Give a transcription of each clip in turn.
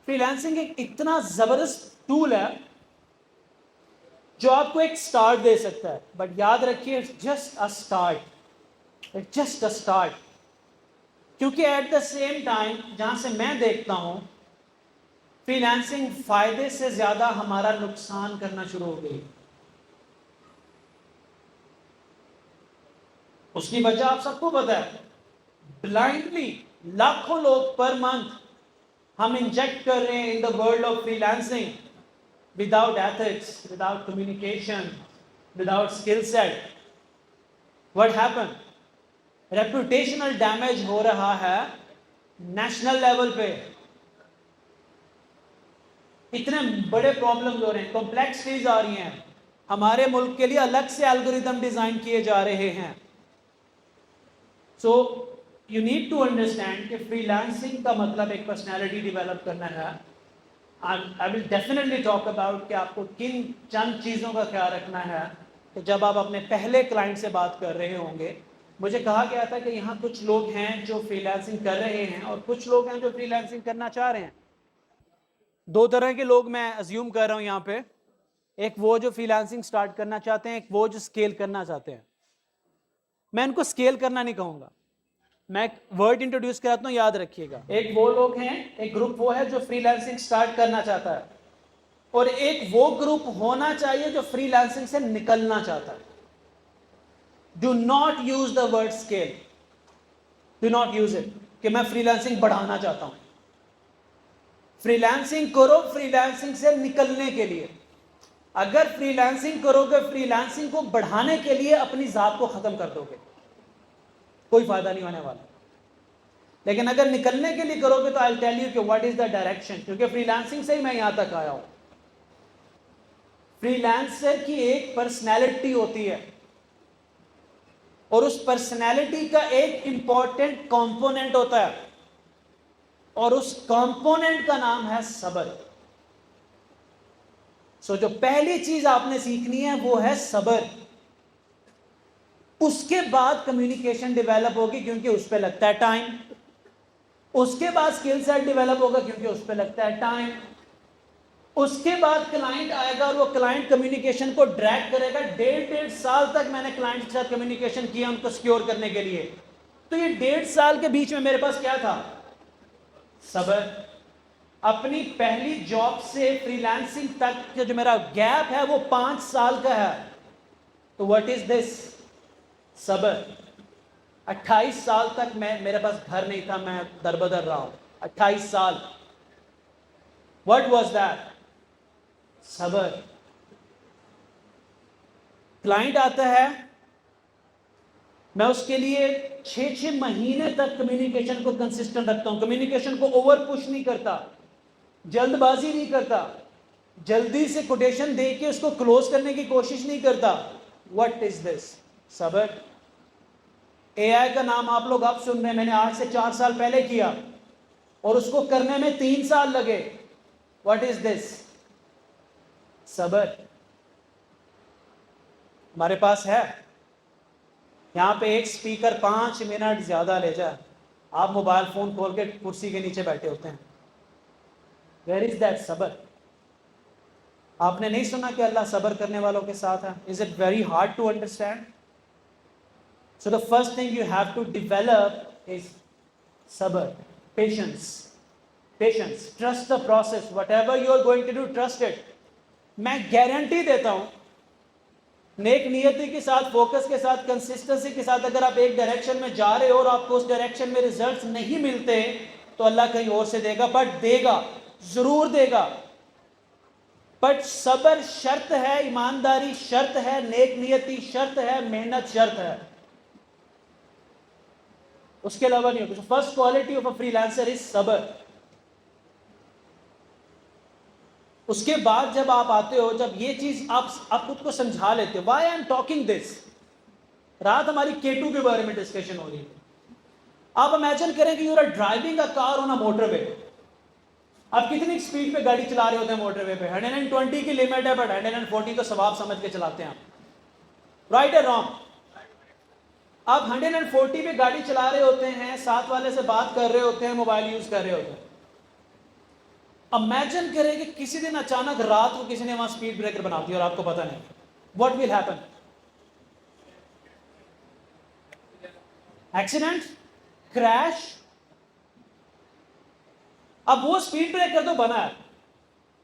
Freelancing एक इतना जबरदस्त टूल है जो आपको एक स्टार्ट दे सकता है, बट याद रखिए इट्स जस्ट अ स्टार्ट। क्योंकि एट द सेम टाइम जहां से मैं देखता हूं, फ्रीलांसिंग फायदे से ज्यादा हमारा नुकसान करना शुरू हो गई। उसकी वजह आप सबको पता है। ब्लाइंडली लाखों लोग पर मंथ हम इंजेक्ट कर रहे हैं in the world of freelancing, without ethics, without communication, without skill set. What happen? Reputational damage हो रहा है नेशनल लेवल पे। इतने बड़े प्रॉब्लम हो रहे हैं, कॉम्प्लेक्सिटीज आ रही हैं। हमारे मुल्क के लिए अलग से एल्गोरिदम डिजाइन किए जा रहे हैं। So you need to understand कि फ्रीलांसिंग का मतलब एक पर्सनैलिटी डेवलप करना है। I will definitely talk about कि आपको किन चंद चीज़ों का ख्याल रखना है कि जब आप अपने पहले क्लाइंट से बात कर रहे होंगे। मुझे कहा गया था कि यहाँ कुछ लोग हैं जो फ्रीलांसिंग कर रहे हैं और कुछ लोग हैं जो फ्रीलांसिंग करना चाह रहे हैं। दो तरह के लोग मैं अज्यूम कर रहा हूँ यहाँ पे। एक वो जो फ्रीलांसिंग स्टार्ट करना चाहते हैं, एक वो जो स्केल करना चाहते हैं। मैं इनको स्केल करना नहीं कहूँगा, मैं एक वर्ड इंट्रोड्यूस कराता हूँ, याद रखिएगा। एक वो लोग हैं, एक ग्रुप वो है जो फ्रीलांसिंग स्टार्ट करना चाहता है, और एक वो ग्रुप होना चाहिए जो फ्रीलांसिंग से निकलना चाहता है। Do not use the word scale, do not use it कि मैं फ्रीलांसिंग बढ़ाना चाहता हूं। फ्रीलांसिंग करो फ्रीलांसिंग से निकलने के लिए। अगर फ्रीलांसिंग करोगे फ्रीलांसिंग को बढ़ाने के लिए, अपनी जात को खत्म कर दोगे, कोई फायदा नहीं होने वाला। लेकिन अगर निकलने के लिए करोगे तो आई टेल यू कि व्हाट इज द डायरेक्शन, क्योंकि फ्रीलांसिंग से ही मैं यहां तक आया हूं। फ्रीलांसर की एक पर्सनैलिटी होती है, और उस पर्सनैलिटी का एक इंपॉर्टेंट कंपोनेंट होता है, और उस कंपोनेंट का नाम है सब्र। सो जो पहली चीज आपने सीखनी है वो है सब्र। उसके बाद कम्युनिकेशन डेवलप होगी क्योंकि उस पर लगता है टाइम। उसके बाद स्किल सेट डेवलप होगा क्योंकि उस पर लगता है टाइम। उसके बाद क्लाइंट आएगा और वो क्लाइंट कम्युनिकेशन को ड्रैग करेगा। 1.5 साल तक मैंने क्लाइंट के साथ कम्युनिकेशन किया उनको सिक्योर करने के लिए। तो ये 1.5 साल के बीच में मेरे पास क्या था? सब्र। अपनी पहली जॉब से फ्रीलांसिंग तक का जो मेरा गैप है वो 5 साल का है। तो व्हाट इज दिस? सब्र। 28 साल तक मेरे पास घर नहीं था, मैं दरबदर रहा हूं 28 साल। What was that? सब्र। क्लाइंट आता है, मैं उसके लिए 6 महीने तक कम्युनिकेशन को कंसिस्टेंट रखता हूं। कम्युनिकेशन को ओवर पुश नहीं करता, जल्दबाजी नहीं करता, जल्दी से कोटेशन दे के उसको क्लोज करने की कोशिश नहीं करता। What is this? सब्र। एआई का नाम आप लोग अब सुन रहे हैं, मैंने आज से 4 साल पहले किया और उसको करने में 3 साल लगे। What is this? सब्र। हमारे पास है यहां पे एक स्पीकर 5 मिनट ज्यादा ले जाए, आप मोबाइल फोन खोल के कुर्सी के नीचे बैठे होते हैं। वेयर इज दैट सब्र? आपने नहीं सुना कि अल्लाह सब्र करने वालों के साथ है? Is it very hard to understand? So the first thing you have to develop is सब्र, patience. Patience, trust the process, whatever you are going to do, trust it. मैं गारंटी देता हूं, नेक नियति के साथ, फोकस के साथ, कंसिस्टेंसी के साथ अगर आप एक डायरेक्शन में जा रहे हो और आपको उस डायरेक्शन में रिजल्ट्स नहीं मिलते तो अल्लाह कहीं और से देगा, बट देगा, जरूर देगा। बट सब्र शर्त है, ईमानदारी शर्त है, नेक नियति शर्त है, मेहनत शर्त है, उसके अलावा नहीं होगा। First quality of a freelancer is सब्र। उसके बाद जब आप आते हो, जब ये चीज आप खुद को समझा लेते हो, why I am talking this. रात हमारी K2 के बारे में डिस्कशन हो रही है। आप इमेजिन करें कि you are driving a car on a motorway. आप कितनी स्पीड पे गाड़ी चला रहे होते हैं मोटरवे पे? 120 की लिमिट है, बट 140 तो सवाब समझ के चलाते हैं आप। राइट और रॉन्ग? आप 140 पे गाड़ी चला रहे होते हैं, साथ वाले से बात कर रहे होते हैं, मोबाइल यूज कर रहे होते हैं। इमेजिन करें कि किसी दिन अचानक रात को किसी ने वहां स्पीड ब्रेकर बना दिया और आपको पता नहीं, what will happen? Accident, crash. अब वो स्पीड ब्रेकर तो बना है,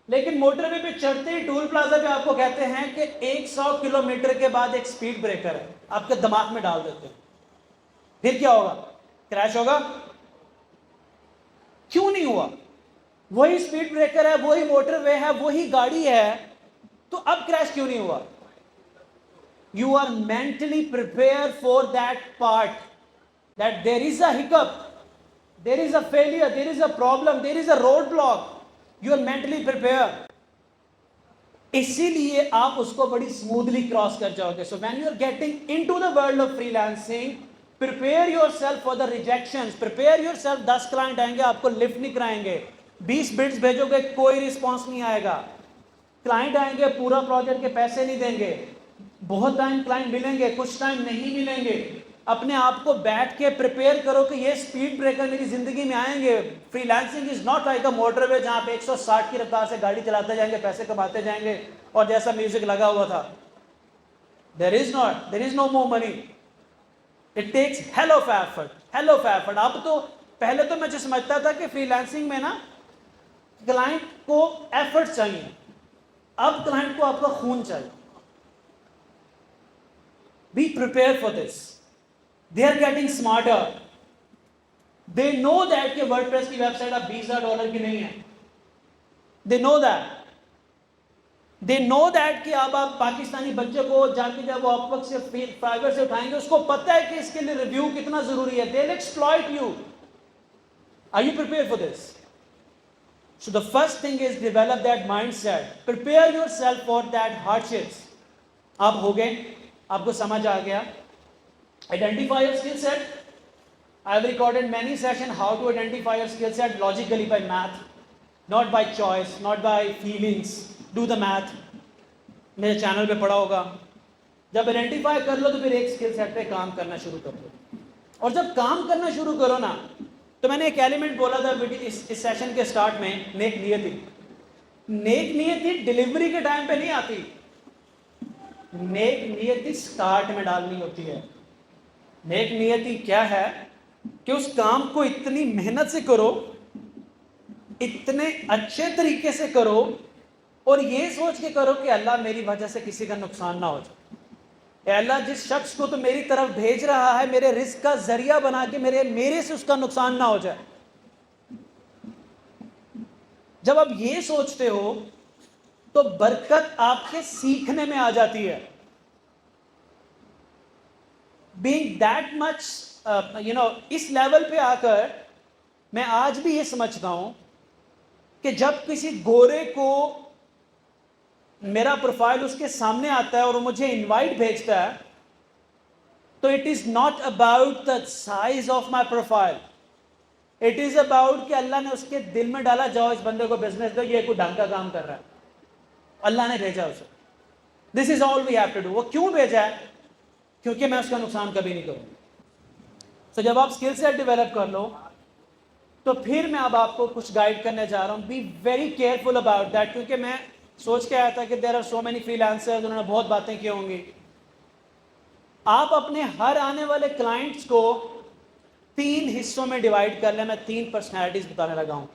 लेकिन मोटरवे पे चढ़ते ही टोल प्लाजा पे आपको कहते हैं कि 100 किलोमीटर के बाद एक स्पीड ब्रेकर है, आपके दिमाग में डाल देते हैं। फिर क्या होगा? क्रैश होगा? क्यों नहीं हुआ? वही स्पीड ब्रेकर है, वही मोटरवे है, वही गाड़ी है, तो अब क्रैश क्यों नहीं हुआ? You are mentally prepare for that part, that there is a hiccup, there is a failure, there is a problem, there is a roadblock, you are mentally prepared, इसीलिए आप उसको बड़ी स्मूथली क्रॉस कर जाओगे। So when you are getting into the world of freelancing, prepare yourself for the rejections, prepare yourself। 10 client आएंगे, आपको lift नहीं कराएंगे, 20 बिड्स भेजोगे, कोई रिस्पॉन्स नहीं आएगा, क्लाइंट आएंगे, पूरा प्रोजेक्ट के पैसे नहीं देंगे, बहुत टाइम क्लाइंट मिलेंगे, कुछ टाइम नहीं मिलेंगे। अपने आप को बैठ के प्रिपेयर करो कि ये स्पीड ब्रेकर मेरी जिंदगी में आएंगे। Freelancing is not like a motorway जहां पे 160 की रफ्तार से गाड़ी चलाते जाएंगे, पैसे कमाते जाएंगे और जैसा म्यूजिक लगा हुआ था। There is no more money, it takes hell of effort. अब तो पहले तो मैं जो समझता था कि फ्रीलांसिंग में ना क्लाइंट को एफर्ट चाहिए, अब क्लाइंट को आपका खून चाहिए। Be prepare for this. They are getting smarter. They know that कि WordPress की वेबसाइट अब $20,000 की नहीं है। They know that. They know that कि अब आप पाकिस्तानी बच्चे को जाके जब वो अपवर्क से फाइवर से उठाएंगे, उसको पता है कि इसके लिए रिव्यू कितना जरूरी है। They'll exploit you. Are you prepared for this? So the first thing is develop that mindset. Prepare yourself for that hardships. आप हो गए, आपको समझ आ गया। Identify your skill set. I have recorded many sessions how to identify your skill set logically by math, not by choice, not by feelings. Do the math. मेरे channel पे पढ़ा होगा। जब आइडेंटिफाई कर लो तो फिर एक स्किल सेट पे काम करना शुरू कर दो। और जब काम करना शुरू करो ना, तो मैंने एक एलिमेंट बोला था इस सेशन के स्टार्ट में, नेक नियति। नेक नियति डिलीवरी के टाइम पे नहीं आती, नेक नियति स्टार्ट में डालनी होती है। नेक नियति क्या है कि उस काम को इतनी मेहनत से करो, इतने अच्छे तरीके से करो, और ये सोच के करो कि अल्लाह मेरी वजह से किसी का नुकसान ना हो जाए। अल्लाह जिस शख्स को तो मेरी तरफ भेज रहा है, मेरे रिस्क का जरिया बना के मेरे से उसका नुकसान ना हो जाए। जब आप ये सोचते हो तो बरकत आपके सीखने में आ जाती है। Being that much, इस लेवल पे आकर मैं आज भी ये समझता हूं कि जब किसी गोरे को मेरा प्रोफाइल उसके सामने आता है और वो मुझे इनवाइट भेजता है, तो it is not about the size of my profile, it is about कि अल्लाह ने उसके दिल में डाला, जाओ इस बंदे को बिजनेस दो, ये कोई ढंग का काम कर रहा है, अल्लाह ने भेजा उसे। This is all we have to do. वो क्यों भेजा है? क्योंकि मैं उसका नुकसान कभी नहीं करूंगा। तो जब आप स्किल सेट डेवलप कर लो, तो फिर मैं अब आपको कुछ गाइड करने जा रहा हूं। Be very careful about that, क्योंकि मैं सोच के आया था कि there are so many freelancers, उन्होंने बहुत बातें की होंगी। आप अपने हर आने वाले क्लाइंट्स को 3 हिस्सों में डिवाइड कर लें। मैं 3 पर्सनैलिटीज बताने लगा हूं।